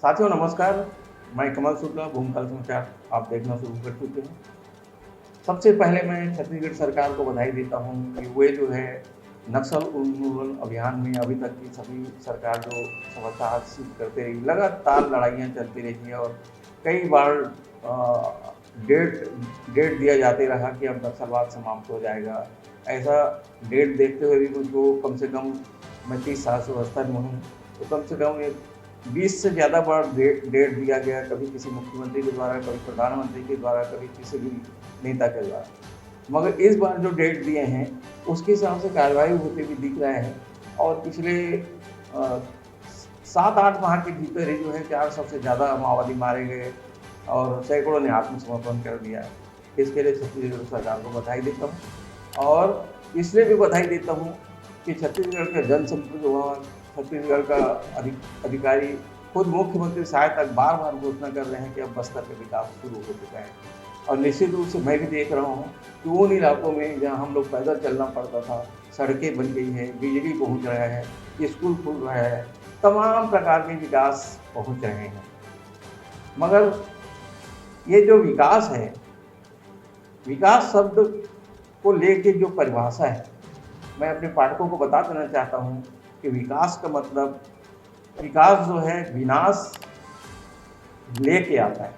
साथियों नमस्कार। मैं कमल शुक्ला भूमकाल समाचार आप देखना शुरू कर चुके हैं। सबसे पहले मैं छत्तीसगढ़ सरकार को बधाई देता हूं कि वे जो है नक्सल उन्मूलन अभियान में अभी तक की सभी सरकार जो सफलता हासिल करते रही, लगातार लड़ाइयाँ चलती रही और कई बार डेट डेट दिया जाते रहा कि अब नक्सलवाद समाप्त हो जाएगा। ऐसा डेट देखते हुए भी मुझको कम से कम मैं 30 साल से व्यवस्था में हूँ, तो कम से कम 20 से ज़्यादा बार डेट दिया गया, कभी किसी मुख्यमंत्री के द्वारा, कभी प्रधानमंत्री के द्वारा, कभी किसी भी नेता के द्वारा। मगर इस बार जो डेट दिए हैं उसके हिसाब से कार्रवाई होते भी दिख रहे हैं और पिछले 7-8 माह के भीतर ही जो है 400 से ज़्यादा माओवादी मारे गए और सैकड़ों ने आत्मसमर्पण कर दिया है। इसके लिए छत्तीसगढ़ सरकार को बधाई देता हूँ और इसलिए भी बधाई देता हूँ कि छत्तीसगढ़ का जनसंपर्क विभाग, छत्तीसगढ़ का अधिकारी, खुद मुख्यमंत्री शायद तक बार बार घोषणा कर रहे हैं कि अब बस्तर का विकास शुरू हो चुका है। और निश्चित रूप से मैं भी देख रहा हूँ कि उन इलाकों में जहाँ हम लोग पैदल चलना पड़ता था, सड़कें बन गई है, बिजली पहुँच रहा है, स्कूल खुल रहा है, तमाम प्रकार के विकास पहुँच रहे हैं। मगर ये जो विकास है, विकास शब्द को लेके जो परिभाषा है, मैं अपने पाठकों को बता देना चाहता हूँ कि विकास का मतलब, विकास जो है विनाश लेके आता है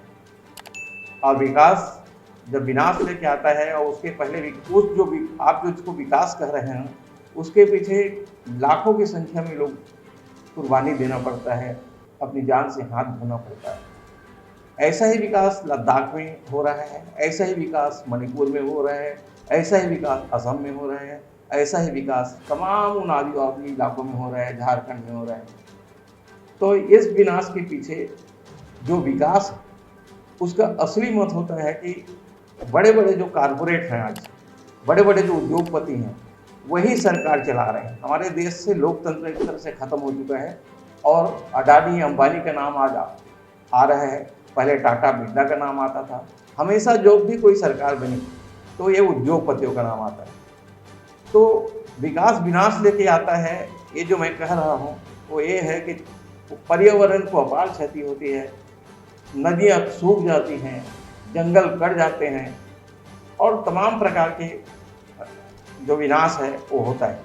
और विकास जब विनाश लेके आता है और उसके पहले उस जो आप जो इसको विकास कह रहे हैं उसके पीछे लाखों की संख्या में लोग कुर्बानी देना पड़ता है, अपनी जान से हाथ धोना पड़ता है। ऐसा ही विकास लद्दाख में हो रहा है, ऐसा ही विकास मणिपुर में हो रहा है, ऐसा ही विकास असम में हो रहा है, ऐसा ही विकास तमाम उन आदिवासी इलाकों में हो रहा है, झारखंड में हो रहा है। तो इस विनाश के पीछे जो विकास, उसका असली मत होता है कि बड़े बड़े जो कारपोरेट हैं, आज बड़े बड़े जो उद्योगपति हैं, वही सरकार चला रहे हैं। हमारे देश से लोकतंत्र एक तरह से ख़त्म हो चुका है और अडानी अंबानी का नाम आज आ रहा है। पहले टाटा बिरला का नाम आता था। हमेशा जो भी कोई सरकार बनी तो ये उद्योगपतियों का नाम आता है। तो विकास विनाश लेके आता है। ये जो मैं कह रहा हूँ वो ये है कि पर्यावरण को अपार क्षति होती है, नदियाँ सूख जाती हैं, जंगल कट जाते हैं और तमाम प्रकार के जो विनाश है वो होता है।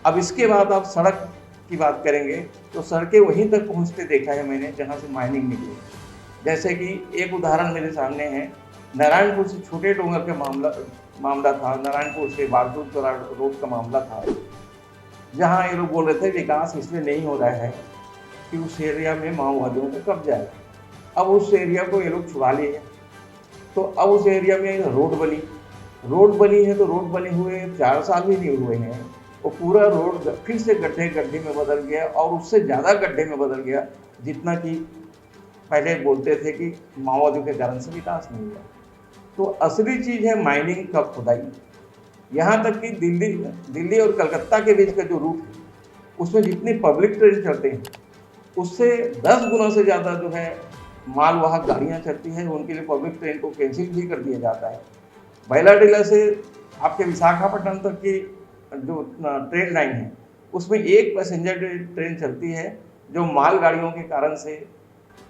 अब इसके बाद आप सड़क की बात करेंगे तो सड़कें वहीं तक पहुँचते देखा है मैंने जहाँ से माइनिंग निकली। जैसे कि एक उदाहरण मेरे सामने है, नारायणपुर से छोटे डोंगर का मामला था, नारायणपुर से बारसूर चौरा रोड का मामला था, जहाँ ये लोग बोल रहे थे विकास इसलिए नहीं हो रहा है कि उस एरिया में माओवादियों का कब्जा है। अब उस एरिया को ये लोग छुड़ा लिए, तो अब उस एरिया में रोड बनी है तो रोड बने हुए 4 साल भी नहीं हुए हैं, वो पूरा रोड फिर से गड्ढे में बदल गया और उससे ज़्यादा गड्ढे में बदल गया जितना कि पहले बोलते थे कि माओवादियों के कारण से विकास नहीं हुआ। तो असली चीज़ है माइनिंग का खुदाई। यहाँ तक कि दिल्ली और कलकत्ता के बीच का जो रूट है उसमें जितनी पब्लिक ट्रेन चलते हैं उससे 10 गुना से ज़्यादा जो है मालवाहक गाड़ियाँ चलती हैं। उनके लिए पब्लिक ट्रेन को कैंसिल भी कर दिया जाता है। बैलाडीला से आपके विशाखापट्टनम तक की जो ट्रेन लाइन है उसमें एक पैसेंजर ट्रेन चलती है जो मालगाड़ियों के कारण से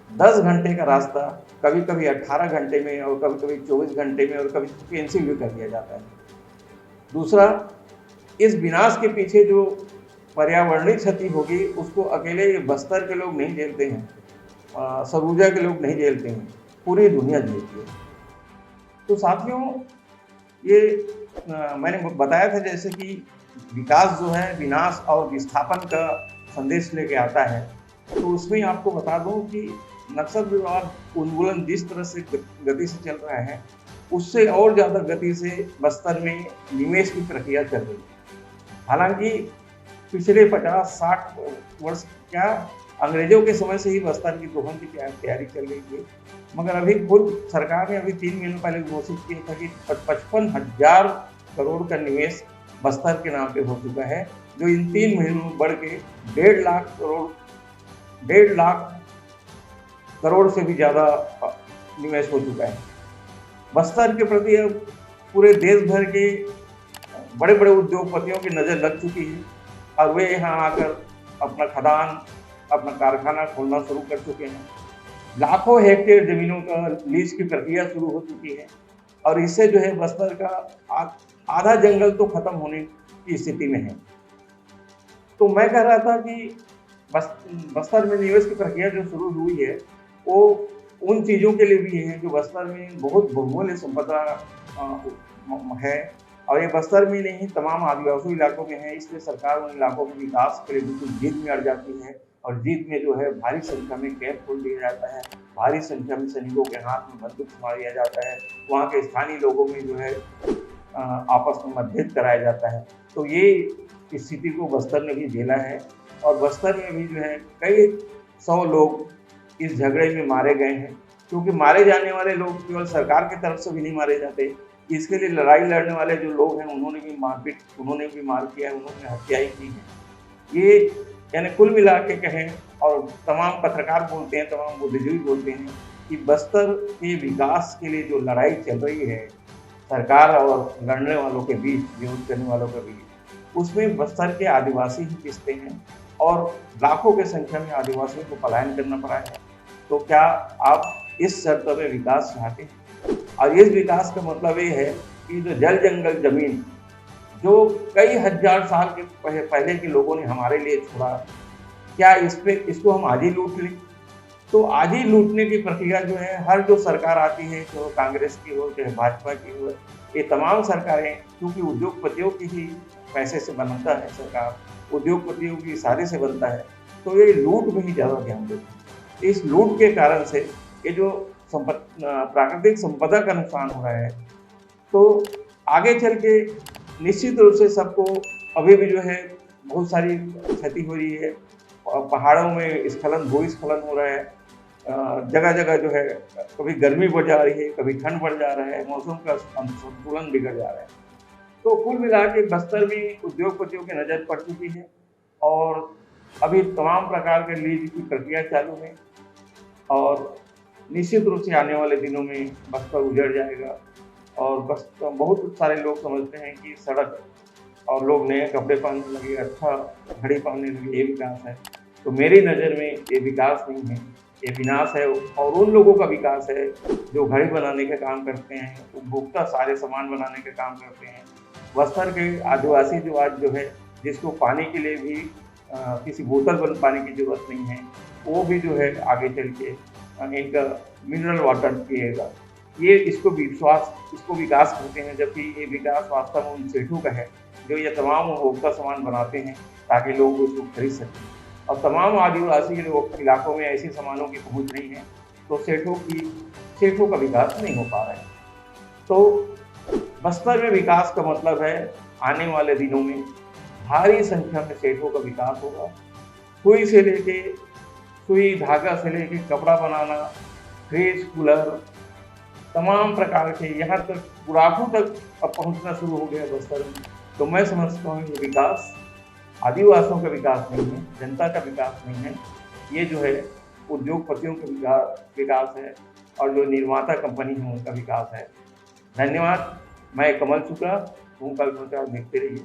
10 घंटे का रास्ता कभी कभी 18 घंटे में और कभी कभी 24 घंटे में और कभी कैंसिल भी कर दिया जाता है। दूसरा, इस विनाश के पीछे जो पर्यावरणीय क्षति होगी उसको अकेले बस्तर के लोग नहीं झेलते हैं, सरगुजा के लोग नहीं झेलते हैं, पूरी दुनिया झेलती है। तो साथियों, ये मैंने बताया था जैसे कि विकास जो है विनाश और विस्थापन का संदेश लेके आता है, तो उसमें आपको बता दूं कि नक्सल विवाद उन्मूलन जिस तरह से गति से चल रहा है उससे और ज़्यादा गति से बस्तर में निवेश की प्रक्रिया चल रही है। हालांकि पिछले 50-60 वर्ष क्या अंग्रेजों के समय से ही बस्तर की दोहन की तैयारी चल रही थी, मगर अभी खुद सरकार ने अभी 3 महीने पहले घोषित किया था कि 55,000 करोड़ का निवेश बस्तर के नाम पे हो चुका है, जो इन 3 महीनों में बढ़ के 1.5 लाख करोड़ से भी ज़्यादा निवेश हो चुका है। बस्तर के प्रति अब पूरे देश भर के बड़े बड़े उद्योगपतियों की नज़र लग चुकी है और वे यहाँ आकर अपना खदान, अपना कारखाना खोलना शुरू कर चुके हैं। लाखों हेक्टेयर जमीनों का लीज की प्रक्रिया शुरू हो चुकी है और इससे जो है बस्तर का आधा जंगल तो खत्म होने की स्थिति में है। तो मैं कह रहा था कि बस बस्तर में निवेश की प्रक्रिया जो शुरू हुई है वो उन चीज़ों के लिए भी है जो बस्तर में बहुत बहुमूल्य संपदा है और ये बस्तर में नहीं तमाम आदिवासी इलाकों में है। इसलिए सरकार उन इलाकों के विकास के लिए बिल्कुल जीत में अड़ जाती है और जीत में जो है भारी संख्या में कैंप खोल दिया जाता है, भारी संख्या में सैनिकों के हाथ में बंदूक थमा दिया जाता है, वहाँ के स्थानीय लोगों में जो है आपस में मतभेद कराया जाता है। तो ये स्थिति को बस्तर ने भी झेला है और बस्तर में भी जो है कई 100 लोग इस झगड़े में मारे गए हैं, क्योंकि मारे जाने वाले लोग केवल सरकार की तरफ से भी नहीं मारे जाते, इसके लिए लड़ाई लड़ने वाले जो लोग हैं उन्होंने भी मारपीट, उन्होंने भी मार किया है, उन्होंने हत्याएं की है। ये यानी कुल मिला के कहें और तमाम पत्रकार बोलते हैं, तमाम बुद्धिजीवी बोलते हैं कि बस्तर के विकास के लिए जो लड़ाई चल रही है सरकार और लड़ने वालों के बीच, विरोध करने वालों के बीच, उसमें बस्तर के आदिवासी ही पिसते हैं और लाखों की संख्या में आदिवासियों को पलायन करना पड़ा है। तो क्या आप इस शर्त में विकास चाहते हैं? और इस विकास का मतलब ये है कि जो जल जंगल जमीन जो कई हजार साल के पहले के लोगों ने हमारे लिए छोड़ा, क्या इसको हम आज ही लूट लें? तो आज ही लूटने की प्रक्रिया जो है हर जो सरकार आती है, चाहे कांग्रेस की हो चाहे भाजपा की हो, ये तमाम सरकारें क्योंकि उद्योगपतियों की ही पैसे से बनता है सरकार, उद्योगपतियों की इशारे से बनता है, तो ये लूट में ही ज़्यादा ध्यान देते हैं। इस लूट के कारण से ये जो प्राकृतिक संपदा का नुकसान हो रहा है, तो आगे चल के निश्चित रूप से सबको अभी भी जो है बहुत सारी क्षति हो रही है। पहाड़ों में स्खलन, भूस्खलन हो रहा है, जगह जगह जो है कभी गर्मी बढ़ जा रही है, कभी ठंड बढ़ जा रहा है, मौसम का संतुलन बिगड़ जा रहा है। तो कुल मिला के बस्तर भी उद्योगपतियों की नज़र पड़ चुकी है और अभी तमाम प्रकार के लीज की प्रक्रिया चालू है और निश्चित रूप से आने वाले दिनों में बस्तर उजड़ जाएगा और बस बहुत सारे लोग समझते हैं कि सड़क और लोग नए कपड़े पहनने लगे, अच्छा घड़ी पहनने लगे, ये विकास है। तो मेरी नज़र में ये विकास नहीं है, ये विनाश है और उन लोगों का विकास है जो घड़ी बनाने का काम करते हैं, उपभोक्ता सारे सामान बनाने का काम करते हैं। बस्तर के आदिवासी जो आज जो है जिसको पानी के लिए भी किसी बोतल बंद पानी की ज़रूरत नहीं है, वो भी जो है आगे चल के एक मिनरल वाटर पिएगा। ये इसको विकास कहते हैं, जबकि ये विकास वास्तव में उन सेठों का है जो ये तमाम उपभोक्ता सामान बनाते हैं ताकि लोग उसको खरीद सकें और तमाम आदिवासी इलाकों में ऐसे सामानों की पहुंच नहीं है, तो सेठों का विकास नहीं हो पा रहा है। तो बस्तर में विकास का मतलब है आने वाले दिनों में भारी संख्या में सेठों का विकास होगा। सुई धागा से लेके कपड़ा बनाना, फ्रिज, कूलर, तमाम प्रकार के यहाँ तक बुढ़ापू तक अब पहुँचना शुरू हो गया बस्तर में। तो मैं समझता हूँ ये विकास आदिवासियों का विकास नहीं है, जनता का विकास नहीं है, ये जो है उद्योगपतियों का विकास है और जो निर्माता कंपनी है उनका विकास है। धन्यवाद। मैं कमल शुक्ला हूँ, कल समाचार देखते रहिए।